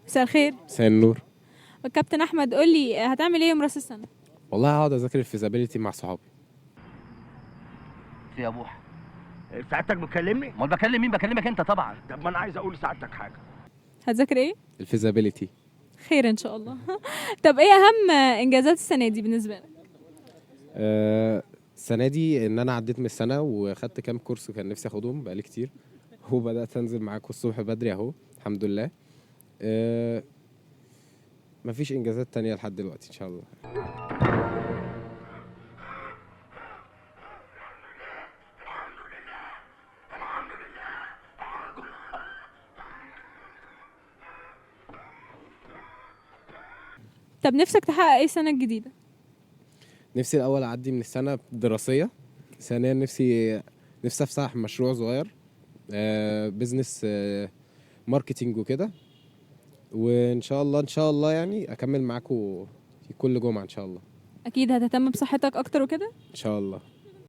مساء الخير. مساء النور. كابتن احمد، قول لي هتعمل ايه يوم راس السنه؟ والله هقعد اذاكر الفيزابيليتي مع صحابي. في يا بوح. سعادتك بتكلمني؟ امال بكلم مين؟ بكلمك انت طبعا. طب ما انا عايز اقول لسعادتك حاجه. هتذاكر ايه؟ الفيزابيليتي. خير ان شاء الله. طب ايه اهم انجازات السنه دي بالنسبه لك؟ السنه دي ان انا عديت من السنه واخدت كام كورس كان نفسي اخدهم بقالي كتير، وبدات انزل معاكم الصبح بدري اهو الحمد لله. مفيش انجازات تانية لحد دلوقتي ان شاء الله. طب نفسك تحقق ايه السنه الجديده؟ نفسي الاول اعدي من السنه الدراسيه، ثانيا نفسي افتح مشروع صغير، بزنس، ماركتينج وكده، وان شاء الله ان شاء الله يعني اكمل معاكم كل جمعه ان شاء الله. اكيد هتهتم بصحتك اكتر وكده. ان شاء الله.